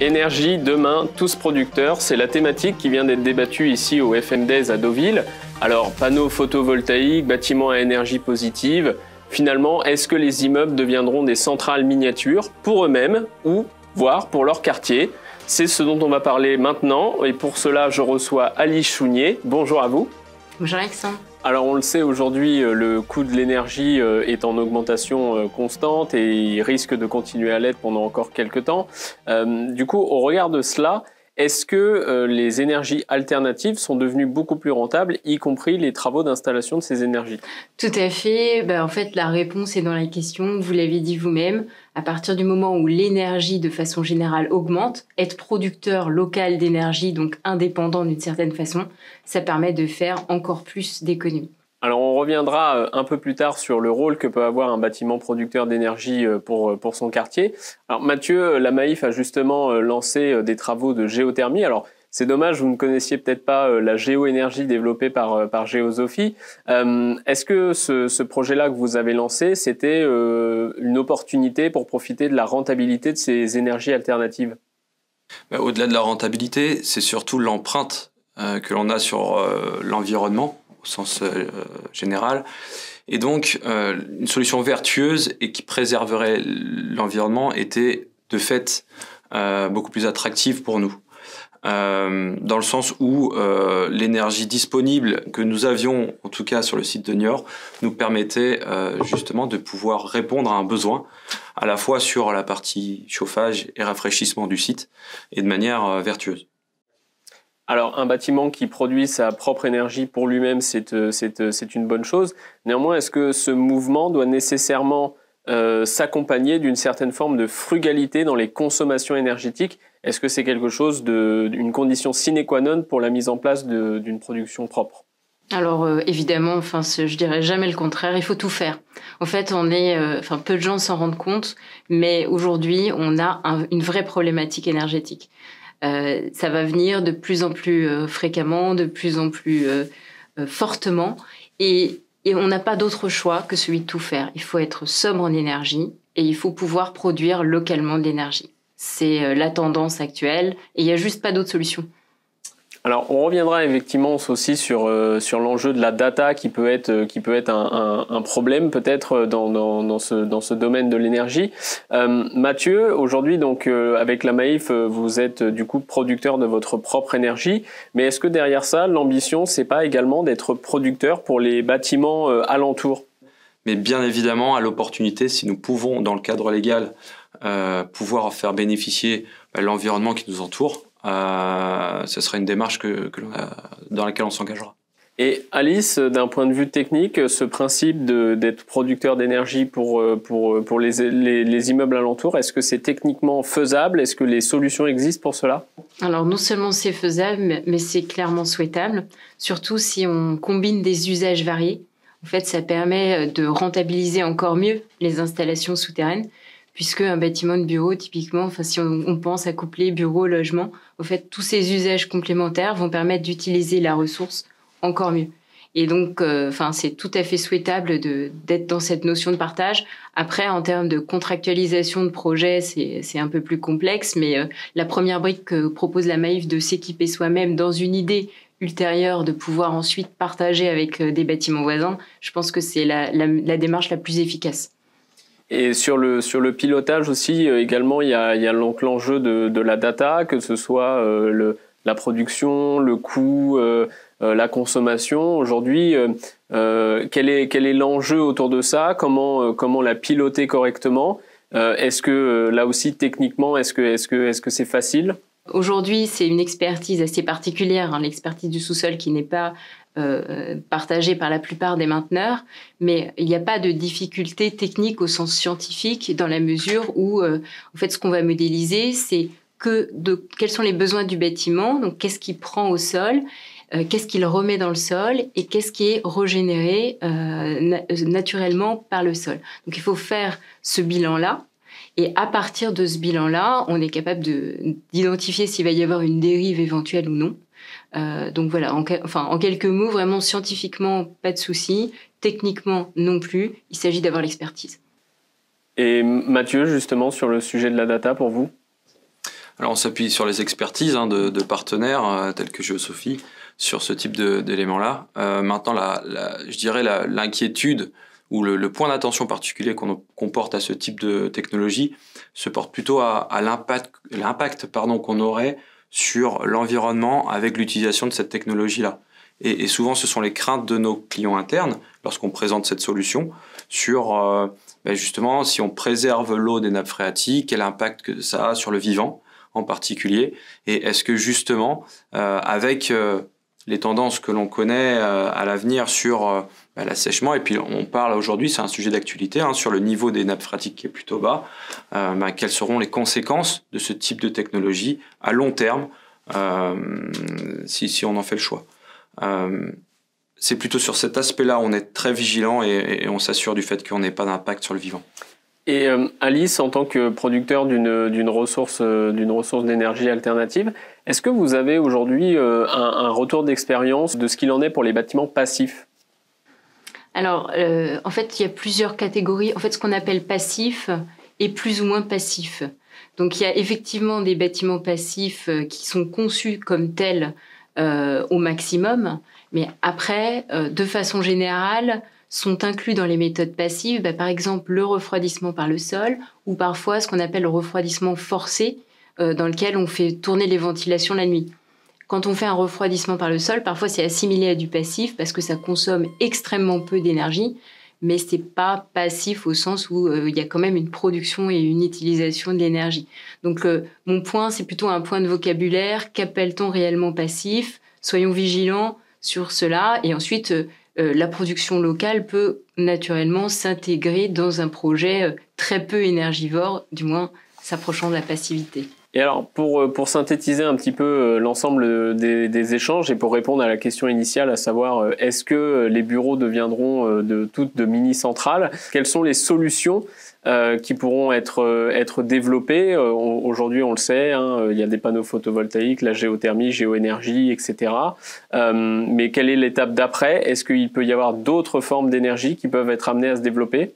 Énergie, demain, tous producteurs, c'est la thématique qui vient d'être débattue ici au FM Days à Deauville. Alors, panneaux photovoltaïques, bâtiments à énergie positive, finalement, est-ce que les immeubles deviendront des centrales miniatures pour eux-mêmes ou, voire, pour leur quartier? C'est ce dont on va parler maintenant et pour cela, je reçois Alice Chounier. Bonjour à vous. Bonjour Alexandre. Alors on le sait aujourd'hui, le coût de l'énergie est en augmentation constante et il risque de continuer à l'être pendant encore quelques temps. Du coup, au regard de cela, est-ce que les énergies alternatives sont devenues beaucoup plus rentables, y compris les travaux d'installation de ces énergies? Tout à fait. En fait, la réponse est dans la question, vous l'avez dit vous-même. À partir du moment où l'énergie, de façon générale, augmente, être producteur local d'énergie, donc indépendant d'une certaine façon, ça permet de faire encore plus d'économies. Alors on reviendra un peu plus tard sur le rôle que peut avoir un bâtiment producteur d'énergie pour son quartier. Alors Mathieu, la Maïf a justement lancé des travaux de géothermie. Alors c'est dommage, vous ne connaissiez peut-être pas la géoénergie développée par Géosophie. Est-ce que ce projet-là que vous avez lancé, c'était une opportunité pour profiter de la rentabilité de ces énergies alternatives? Au-delà de la rentabilité, c'est surtout l'empreinte que l'on a sur l'environnement au sens général. Et donc, une solution vertueuse et qui préserverait l'environnement était de fait beaucoup plus attractive pour nous. Dans le sens où l'énergie disponible que nous avions, en tout cas sur le site de Niort, nous permettait justement de pouvoir répondre à un besoin, à la fois sur la partie chauffage et rafraîchissement du site, et de manière vertueuse. Alors, un bâtiment qui produit sa propre énergie pour lui-même, c'est une bonne chose. Néanmoins, est-ce que ce mouvement doit nécessairement s'accompagner d'une certaine forme de frugalité dans les consommations énergétiques? Est-ce que c'est quelque chose une condition sine qua non pour la mise en place d'une production propre? Alors évidemment, je dirais jamais le contraire, il faut tout faire. En fait, peu de gens s'en rendent compte, mais aujourd'hui, on a une vraie problématique énergétique. Ça va venir de plus en plus fréquemment, de plus en plus fortement, et on n'a pas d'autre choix que celui de tout faire. Il faut être sobre en énergie et il faut pouvoir produire localement de l'énergie. C'est la tendance actuelle et il n'y a juste pas d'autre solution. Alors, on reviendra effectivement aussi sur l'enjeu de la data qui peut être un problème peut-être dans ce domaine de l'énergie. Mathieu, aujourd'hui donc avec la Maïf, vous êtes du coup producteur de votre propre énergie, mais est-ce que derrière ça, l'ambition c'est pas également d'être producteur pour les bâtiments alentours? Mais bien évidemment, à l'opportunité, si nous pouvons, dans le cadre légal, pouvoir faire bénéficier l'environnement qui nous entoure, ce sera une démarche dans laquelle on s'engagera. Et Alice, d'un point de vue technique, ce principe d'être producteur d'énergie pour les immeubles alentours, est-ce que c'est techniquement faisable? Est-ce que les solutions existent pour cela? Alors non seulement c'est faisable, mais c'est clairement souhaitable, surtout si on combine des usages variés. En fait, ça permet de rentabiliser encore mieux les installations souterraines, puisque un bâtiment de bureau, typiquement, si on pense à coupler bureau, logement, en fait, tous ces usages complémentaires vont permettre d'utiliser la ressource encore mieux. Et donc, c'est tout à fait souhaitable d'être dans cette notion de partage. Après, en termes de contractualisation de projet, c'est un peu plus complexe, mais la première brique que propose la Maïf de s'équiper soi-même dans une idée ultérieure de pouvoir ensuite partager avec des bâtiments voisins, je pense que c'est la démarche la plus efficace. Et sur le pilotage aussi, également, il y a donc l'enjeu de la data, que ce soit la production, le coût, la consommation. Aujourd'hui, quel est l'enjeu autour de ça? Comment la piloter correctement? Est-ce que là aussi, techniquement, est-ce que c'est facile? Aujourd'hui, c'est une expertise assez particulière, l'expertise du sous-sol qui n'est pas partagée par la plupart des mainteneurs, mais il n'y a pas de difficulté technique au sens scientifique dans la mesure où, en fait, ce qu'on va modéliser, c'est quels sont les besoins du bâtiment, donc qu'est-ce qu'il prend au sol, qu'est-ce qu'il remet dans le sol et qu'est-ce qui est régénéré naturellement par le sol. Donc il faut faire ce bilan-là. Et à partir de ce bilan-là, on est capable d'identifier s'il va y avoir une dérive éventuelle ou non. Donc voilà, en quelques mots, vraiment scientifiquement, pas de souci. Techniquement, non plus. Il s'agit d'avoir l'expertise. Et Mathieu, justement, sur le sujet de la data, pour vous? Alors on s'appuie sur les expertises de partenaires tels que Geosophie sur ce type d'éléments-là. Maintenant, je dirais l'inquiétude ou le point d'attention particulier qu'on porte à ce type de technologie se porte plutôt à l'impact qu'on aurait sur l'environnement avec l'utilisation de cette technologie-là. Et souvent, ce sont les craintes de nos clients internes lorsqu'on présente cette solution sur justement si on préserve l'eau des nappes phréatiques, quel impact que ça a sur le vivant en particulier, et est-ce que justement avec les tendances que l'on connaît à l'avenir sur l'assèchement, et puis on parle aujourd'hui, c'est un sujet d'actualité, sur le niveau des nappes phréatiques qui est plutôt bas, quelles seront les conséquences de ce type de technologie à long terme si on en fait le choix. C'est plutôt sur cet aspect-là où on est très vigilant et on s'assure du fait qu'on n'ait pas d'impact sur le vivant. Et Alice, en tant que producteur d'une ressource d'énergie alternative, est-ce que vous avez aujourd'hui un retour d'expérience de ce qu'il en est pour les bâtiments passifs ? Alors, en fait, il y a plusieurs catégories. En fait, ce qu'on appelle passif est plus ou moins passif. Donc, il y a effectivement des bâtiments passifs qui sont conçus comme tels au maximum, mais après, de façon générale, sont inclus dans les méthodes passives, par exemple le refroidissement par le sol ou parfois ce qu'on appelle le refroidissement forcé, dans lequel on fait tourner les ventilations la nuit. Quand on fait un refroidissement par le sol, parfois c'est assimilé à du passif parce que ça consomme extrêmement peu d'énergie, mais c'est pas passif au sens où il y a quand même une production et une utilisation de l'énergie. Donc mon point, c'est plutôt un point de vocabulaire. Qu'appelle-t-on réellement passif ? Soyons vigilants sur cela. Et ensuite, la production locale peut naturellement s'intégrer dans un projet très peu énergivore, du moins s'approchant de la passivité. Et alors, pour synthétiser un petit peu l'ensemble des échanges et pour répondre à la question initiale, à savoir est-ce que les bureaux deviendront de mini-centrales ? Quelles sont les solutions qui pourront être développées ? Aujourd'hui, on le sait, il y a des panneaux photovoltaïques, la géothermie, géoénergie, etc. Mais quelle est l'étape d'après ? Est-ce qu'il peut y avoir d'autres formes d'énergie qui peuvent être amenées à se développer ?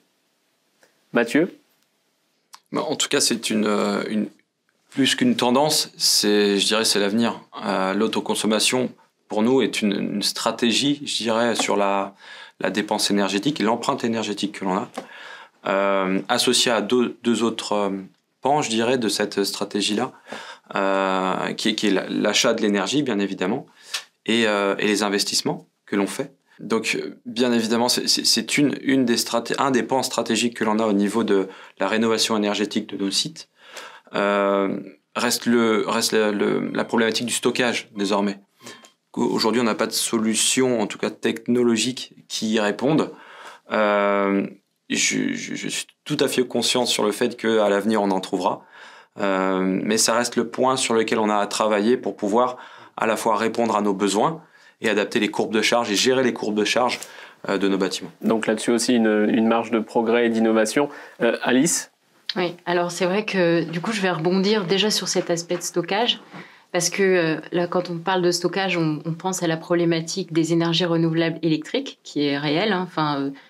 Mathieu ? En tout cas, c'est plus qu'une tendance, je dirais, c'est l'avenir. L'autoconsommation, pour nous, est une stratégie, je dirais, sur la dépense énergétique et l'empreinte énergétique que l'on a, associée à deux autres pans, je dirais, de cette stratégie-là, qui est l'achat de l'énergie, bien évidemment, et les investissements que l'on fait. Donc, bien évidemment, c'est un des pans stratégiques que l'on a au niveau de la rénovation énergétique de nos sites. Reste la problématique du stockage désormais. Aujourd'hui, on n'a pas de solution, en tout cas technologique, qui y réponde. Je suis tout à fait conscient sur le fait qu'à l'avenir, on en trouvera. Mais ça reste le point sur lequel on a à travailler pour pouvoir à la fois répondre à nos besoins et adapter les courbes de charge et gérer les courbes de charge de nos bâtiments. Donc là-dessus aussi, une marge de progrès et d'innovation. Alice ? Oui, alors c'est vrai que du coup, je vais rebondir déjà sur cet aspect de stockage, parce que là, quand on parle de stockage, on pense à la problématique des énergies renouvelables électriques, qui est réelle,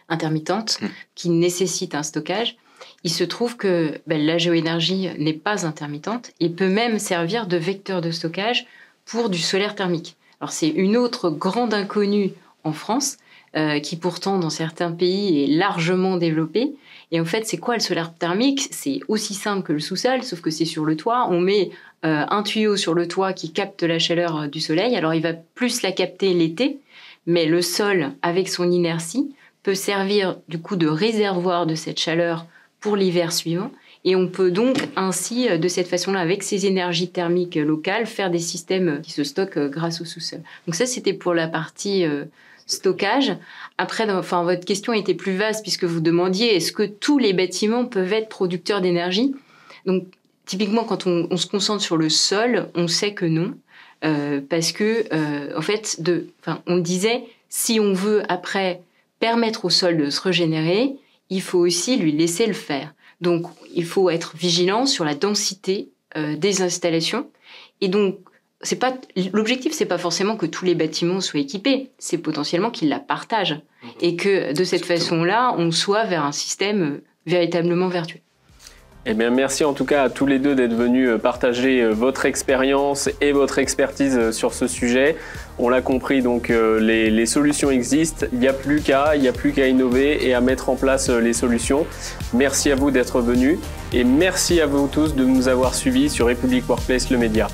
intermittente, qui nécessite un stockage. Il se trouve que la géoénergie n'est pas intermittente et peut même servir de vecteur de stockage pour du solaire thermique. Alors c'est une autre grande inconnue en France, qui pourtant dans certains pays est largement développée. Et en fait, c'est quoi le solaire thermique ? C'est aussi simple que le sous-sol, sauf que c'est sur le toit. On met un tuyau sur le toit qui capte la chaleur du soleil. Alors il va plus la capter l'été, mais le sol, avec son inertie, peut servir du coup de réservoir de cette chaleur pour l'hiver suivant. Et on peut donc ainsi, de cette façon-là, avec ces énergies thermiques locales, faire des systèmes qui se stockent grâce au sous-sol. Donc ça, c'était pour la partie stockage. Après, votre question était plus vaste puisque vous demandiez est-ce que tous les bâtiments peuvent être producteurs d'énergie ? Donc, typiquement, quand on se concentre sur le sol, on sait que non. Parce que, on disait, si on veut après permettre au sol de se régénérer, il faut aussi lui laisser le faire. Donc, il faut être vigilant sur la densité des installations. Et donc, l'objectif, c'est pas forcément que tous les bâtiments soient équipés. C'est potentiellement qu'ils la partagent. Et que, de cette façon-là, on soit vers un système véritablement vertueux. Eh bien, merci en tout cas à tous les deux d'être venus partager votre expérience et votre expertise sur ce sujet. On l'a compris, donc les solutions existent, il n'y a plus qu'à innover et à mettre en place les solutions. Merci à vous d'être venus et merci à vous tous de nous avoir suivis sur Republic Workplace, le média.